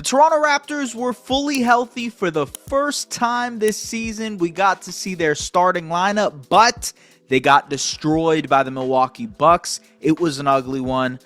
The Toronto Raptors were fully healthy for the first time this season. We got to see their starting lineup, but they got destroyed by the Milwaukee Bucks. It was an ugly one.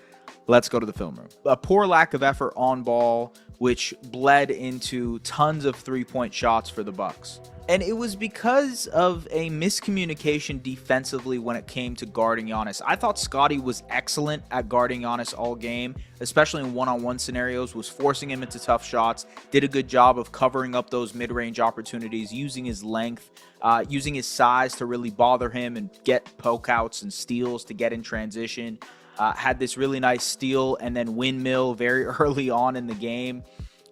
Let's go to the film room. A poor lack of effort on ball, which bled into tons of three-point shots for the Bucks. And it was because of a miscommunication defensively when it came to guarding Giannis. I thought Scottie was excellent at guarding Giannis all game, especially in one-on-one scenarios, was forcing him into tough shots, did a good job of covering up those mid-range opportunities, using his length, using his size to really bother him and get poke outs and steals to get in transition. Had this really nice steal and then windmill very early on in the game.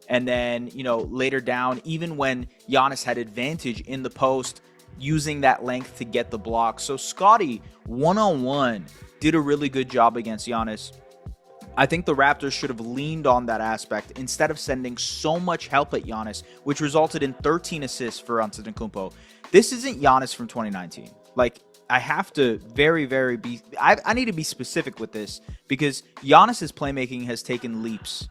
And then, later down, even when Giannis had advantage in the post, using that length to get the block. So Scottie, one-on-one, did a really good job against Giannis. I think the Raptors should have leaned on that aspect instead of sending so much help at Giannis, which resulted in 13 assists for Antetokounmpo. This isn't Giannis from 2019. I have to I need to be specific with this because Giannis's playmaking has taken leaps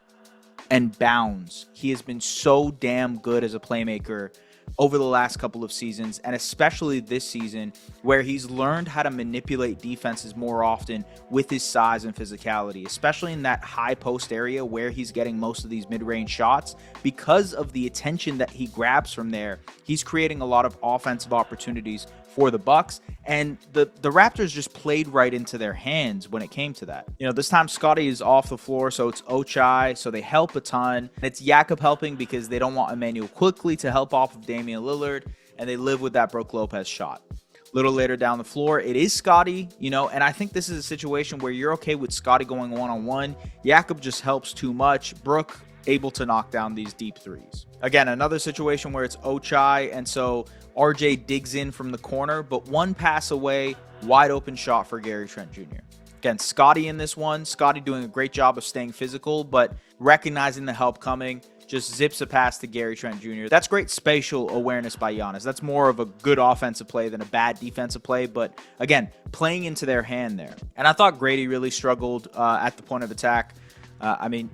and bounds. He has been so damn good as a playmaker over the last couple of seasons, and especially this season, where he's learned how to manipulate defenses more often with his size and physicality, especially in that high post area where he's getting most of these mid-range shots. Because of the attention that he grabs from there, he's creating a lot of offensive opportunities for the Bucks, and the Raptors just played right into their hands when it came to that. This time Scottie is off the floor, so it's Ochai, so they help a ton. It's Jakob helping because they don't want Immanuel Quickley to help off of Damian Lillard, and they live with that Brook Lopez shot. A little later down the floor, it is Scottie, and I think this is a situation where you're okay with Scottie going one-on-one. Jakob just helps too much. Brook able to knock down these deep threes. Again, another situation where it's Ochai, and so RJ digs in from the corner, but one pass away, wide open shot for Gary Trent Jr. Again, Scottie in this one. Scottie doing a great job of staying physical, but recognizing the help coming, just zips a pass to Gary Trent Jr. That's great spatial awareness by Giannis. That's more of a good offensive play than a bad defensive play, but again, playing into their hand there. And I thought Gradey really struggled at the point of attack.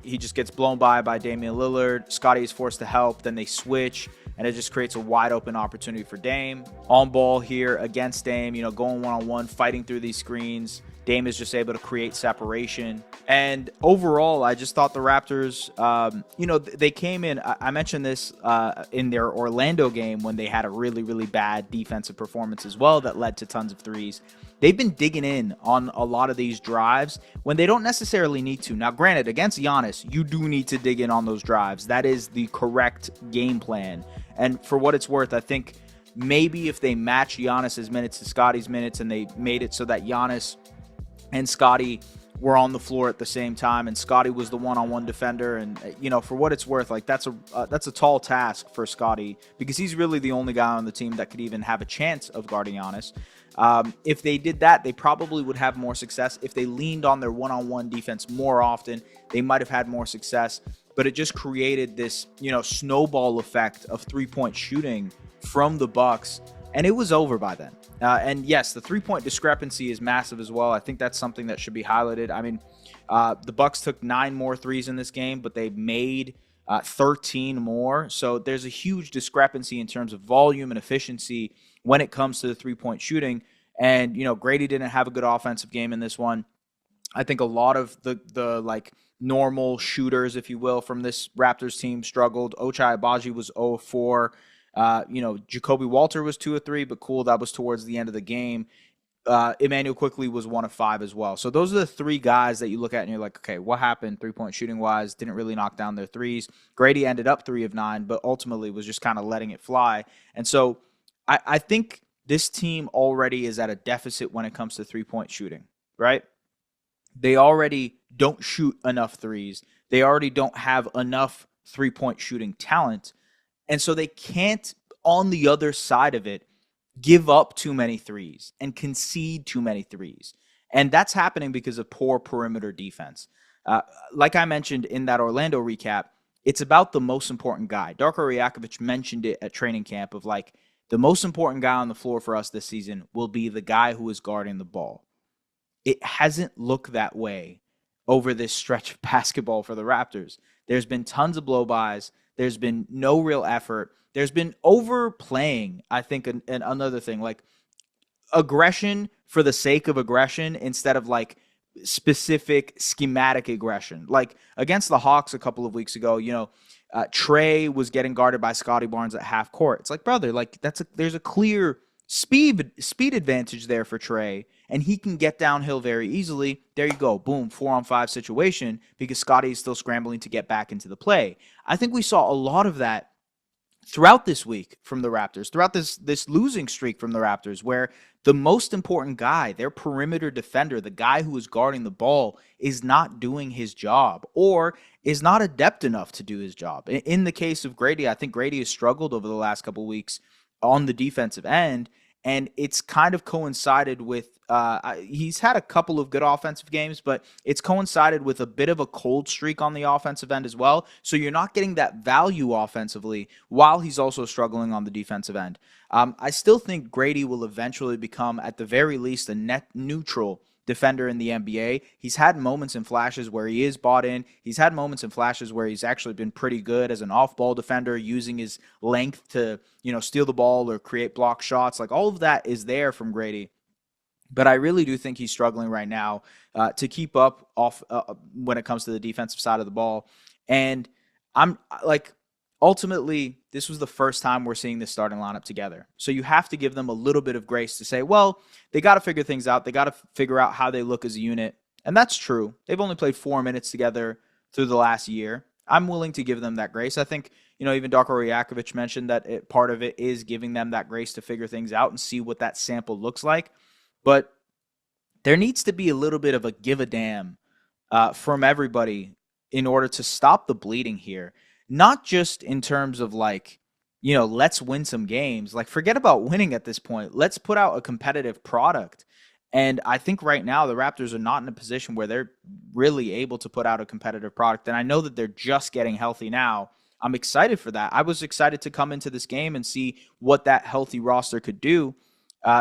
He just gets blown by Damian Lillard. Scottie is forced to help. Then they switch, and it just creates a wide open opportunity for Dame. On ball here against Dame, going one-on-one, fighting through these screens. Dame is just able to create separation. And overall, I just thought the Raptors, they came in. I mentioned this in their Orlando game when they had a really, really bad defensive performance as well that led to tons of threes. They've been digging in on a lot of these drives when they don't necessarily need to. Now, granted, against Giannis, you do need to dig in on those drives. That is the correct game plan. And for what it's worth, I think maybe if they match Giannis's minutes to Scottie's minutes and they made it so that Giannis and Scottie were on the floor at the same time and Scottie was the one-on-one defender, and for what it's worth, that's a tall task for Scottie because he's really the only guy on the team that could even have a chance of guarding Giannis. If they did that, they probably would have more success. If they leaned on their one-on-one defense more often, they might have had more success. But it just created this, snowball effect of three-point shooting from the Bucks, and it was over by then. And yes, the three-point discrepancy is massive as well. I think that's something that should be highlighted. The Bucks took 9 more threes in this game, but they made 13 more. So there's a huge discrepancy in terms of volume and efficiency when it comes to the three-point shooting. And, Gradey didn't have a good offensive game in this one. I think a lot of the normal shooters, if you will, from this Raptors team struggled. Ochai Agbaji was 0-4. Jacoby Walter was 2-3, but cool, that was towards the end of the game. Immanuel Quickley was 1-5 as well. So those are the 3 guys that you look at and you're like, okay, what happened three-point shooting-wise? Didn't really knock down their threes. Gradey ended up 3 of 9, but ultimately was just kind of letting it fly. And so I think this team already is at a deficit when it comes to three-point shooting, right? They already don't shoot enough threes. They already don't have enough three-point shooting talent. And so they can't, on the other side of it, give up too many threes and concede too many threes. And that's happening because of poor perimeter defense. Like I mentioned in that Orlando recap, it's about the most important guy. Darko Rajakovic mentioned it at training camp of the most important guy on the floor for us this season will be the guy who is guarding the ball. It hasn't looked that way over this stretch of basketball for the Raptors. There's been tons of blow-bys. There's been no real effort. There's been overplaying, I think, another thing. Like, aggression for the sake of aggression instead of like specific schematic aggression. Like against the Hawks a couple of weeks ago, Trey was getting guarded by Scottie Barnes at half court. It's like, brother, like there's a clear speed advantage there for Trey, and he can get downhill very easily. There you go, boom, 4-on-5 situation because Scottie is still scrambling to get back into the play. I think we saw a lot of that throughout this week from the Raptors, throughout this losing streak from the Raptors, where the most important guy, their perimeter defender, the guy who is guarding the ball, is not doing his job or is not adept enough to do his job. In the case of Gradey, I think Gradey has struggled over the last couple of weeks on the defensive end, and it's kind of coincided with he's had a couple of good offensive games, but it's coincided with a bit of a cold streak on the offensive end as well. So you're not getting that value offensively while he's also struggling on the defensive end. I still think Gradey will eventually become, at the very least, a net neutral defender in the NBA. He's had moments and flashes where he is bought in. He's had moments and flashes where he's actually been pretty good as an off-ball defender, using his length to, steal the ball or create block shots. Like, all of that is there from Gradey. But I really do think he's struggling right now to keep up when it comes to the defensive side of the ball. And I'm like, ultimately, this was the first time we're seeing this starting lineup together. So you have to give them a little bit of grace to say, well, they got to figure things out. They got to figure out how they look as a unit. And that's true. They've only played 4 minutes together through the last year. I'm willing to give them that grace. I think, even Darko Rajakovic mentioned that part of it is giving them that grace to figure things out and see what that sample looks like. But there needs to be a little bit of a give a damn from everybody in order to stop the bleeding here. Not just in terms of let's win some games. Like, forget about winning at this point. Let's put out a competitive product. And I think right now the Raptors are not in a position where they're really able to put out a competitive product. And I know that they're just getting healthy now. I'm excited for that. I was excited to come into this game and see what that healthy roster could do.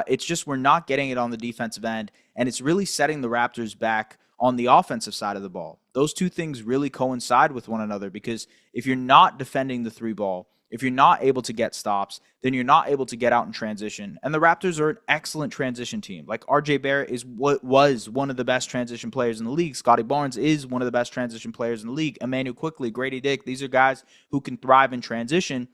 It's just we're not getting it on the defensive end, and it's really setting the Raptors back on the offensive side of the ball. Those two things really coincide with one another, because if you're not defending the three ball, if you're not able to get stops, then you're not able to get out in transition. And the Raptors are an excellent transition team. Like, RJ Barrett was one of the best transition players in the league. Scottie Barnes is one of the best transition players in the league. Immanuel Quickley, Gradey Dick, these are guys who can thrive in transition.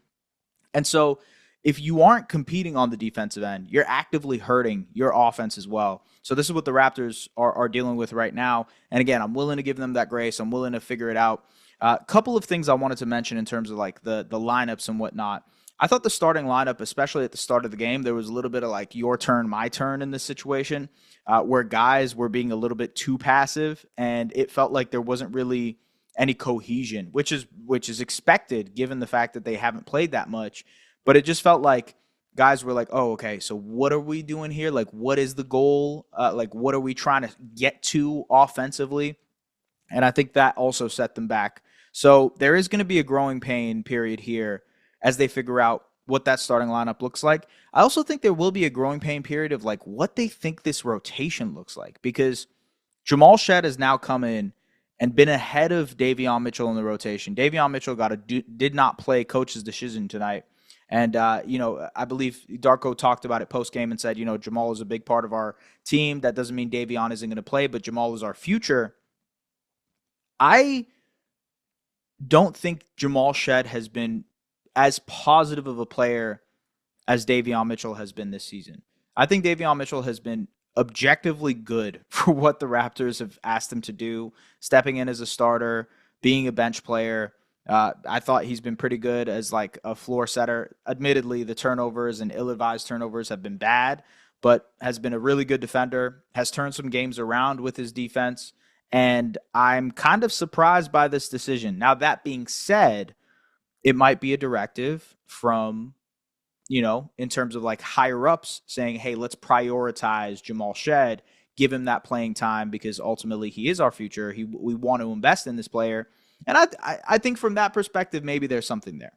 And so if you aren't competing on the defensive end, you're actively hurting your offense as well. So this is what the Raptors are dealing with right now. And again, I'm willing to give them that grace. I'm willing to figure it out. A couple of things I wanted to mention in terms of the lineups and whatnot. I thought the starting lineup, especially at the start of the game, there was a little bit of your turn, my turn in this situation, where guys were being a little bit too passive, and it felt like there wasn't really any cohesion, which is expected given the fact that they haven't played that much. But it just felt like guys were like, oh, okay, so what are we doing here? Like, what is the goal? What are we trying to get to offensively? And I think that also set them back. So there is going to be a growing pain period here as they figure out what that starting lineup looks like. I also think there will be a growing pain period of what they think this rotation looks like, because Jamal Shead has now come in and been ahead of Davion Mitchell in the rotation. Davion Mitchell did not play coach's decision tonight. And, I believe Darko talked about it post-game and said, Jamal is a big part of our team. That doesn't mean Davion isn't going to play, but Jamal is our future. I don't think Jamal Shead has been as positive of a player as Davion Mitchell has been this season. I think Davion Mitchell has been objectively good for what the Raptors have asked him to do, stepping in as a starter, being a bench player. I thought he's been pretty good as a floor setter. Admittedly, the turnovers and ill-advised turnovers have been bad, but has been a really good defender, has turned some games around with his defense, and I'm kind of surprised by this decision. Now, that being said, it might be a directive from, in terms of higher-ups saying, hey, let's prioritize Jamal Shead, give him that playing time because ultimately he is our future. We want to invest in this player. And I think from that perspective, maybe there's something there.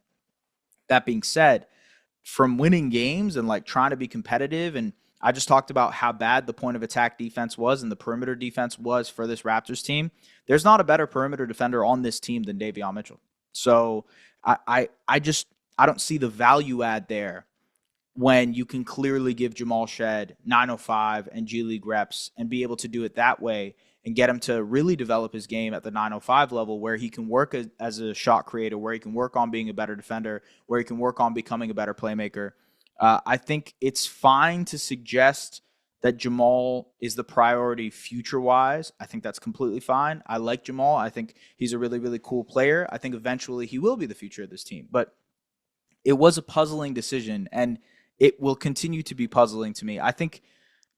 That being said, from winning games and trying to be competitive, and I just talked about how bad the point of attack defense was and the perimeter defense was for this Raptors team. There's not a better perimeter defender on this team than Davion Mitchell. So I don't see the value add there when you can clearly give Jamal Shed 905 and G League reps and be able to do it that way and get him to really develop his game at the 905 level, where he can work as a shot creator, where he can work on being a better defender, where he can work on becoming a better playmaker. I think it's fine to suggest that Jamal is the priority future-wise. I think that's completely fine. I like Jamal. I think he's a really, really cool player. I think eventually he will be the future of this team. But it was a puzzling decision, and it will continue to be puzzling to me. I think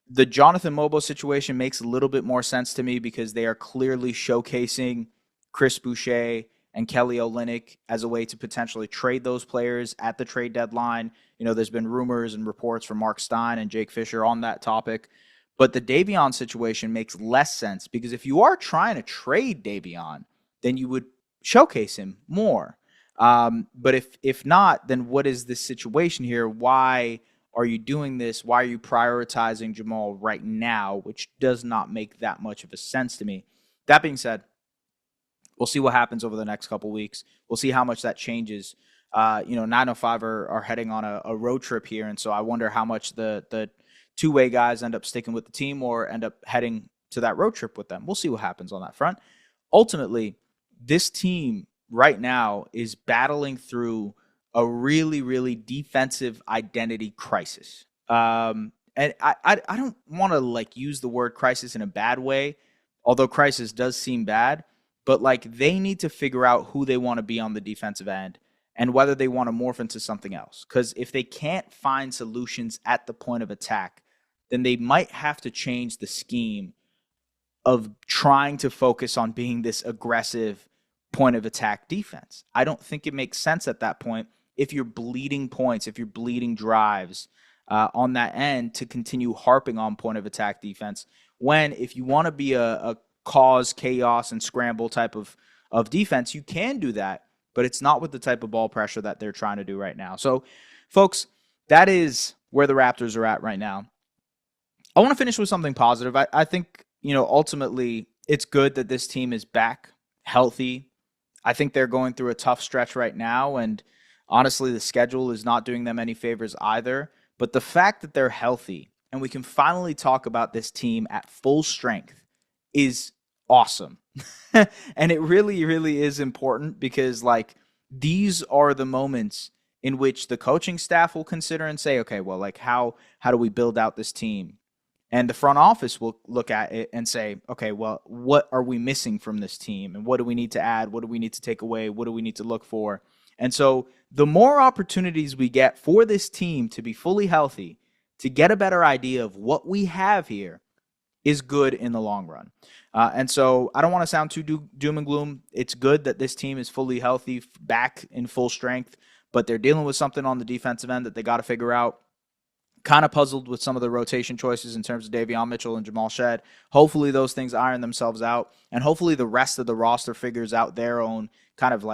the Jonathan Mobo situation makes a little bit more sense to me because they are clearly showcasing Chris Boucher and Kelly Olynyk as a way to potentially trade those players at the trade deadline. You know, there's been rumors and reports from Mark Stein and Jake Fisher on that topic. But the Davion situation makes less sense because if you are trying to trade Davion, then you would showcase him more. But if not, then what is this situation here? Why are you doing this? Why are you prioritizing Jamal right now? Which does not make that much of a sense to me. That being said, we'll see what happens over the next couple weeks. We'll see how much that changes. 905 are heading on a road trip here, and so I wonder how much the two-way guys end up sticking with the team or end up heading to that road trip with them. We'll see what happens on that front. Ultimately, this team right now is battling through a really, really defensive identity crisis. And I don't want to use the word crisis in a bad way, although crisis does seem bad, but they need to figure out who they want to be on the defensive end and whether they want to morph into something else. Because if they can't find solutions at the point of attack, then they might have to change the scheme of trying to focus on being this aggressive point of attack defense. I don't think it makes sense at that point if you're bleeding points, if you're bleeding drives on that end to continue harping on point of attack defense, when if you want to be a cause chaos and scramble type of defense, you can do that, but it's not with the type of ball pressure that they're trying to do right now. So, folks, that is where the Raptors are at right now. I want to finish with something positive. I think, ultimately it's good that this team is back healthy. I think they're going through a tough stretch right now, and honestly, the schedule is not doing them any favors either. But the fact that they're healthy and we can finally talk about this team at full strength is awesome. And it really, really is important because these are the moments in which the coaching staff will consider and say, okay, well, how do we build out this team? And the front office will look at it and say, okay, well, what are we missing from this team? And what do we need to add? What do we need to take away? What do we need to look for? And so the more opportunities we get for this team to be fully healthy, to get a better idea of what we have here, is good in the long run. And so I don't want to sound too doom and gloom. It's good that this team is fully healthy, back in full strength, but they're dealing with something on the defensive end that they got to figure out. Kind of puzzled with some of the rotation choices in terms of Davion Mitchell and Jamal Shed. Hopefully those things iron themselves out, and hopefully the rest of the roster figures out their own kind of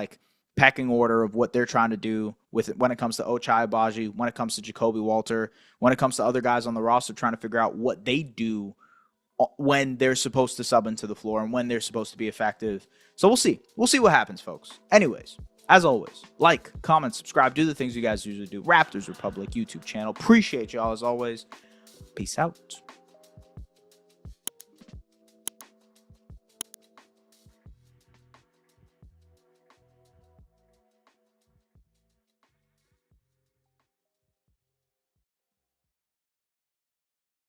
pecking order of what they're trying to do with it when it comes to Ochai Agbaji, when it comes to Jacoby Walter, when it comes to other guys on the roster trying to figure out what they do when they're supposed to sub into the floor and when they're supposed to be effective. So we'll see. We'll see what happens, folks. Anyways, as always, like, comment, subscribe, do the things you guys usually do. Raptors Republic YouTube channel. Appreciate y'all as always. Peace out.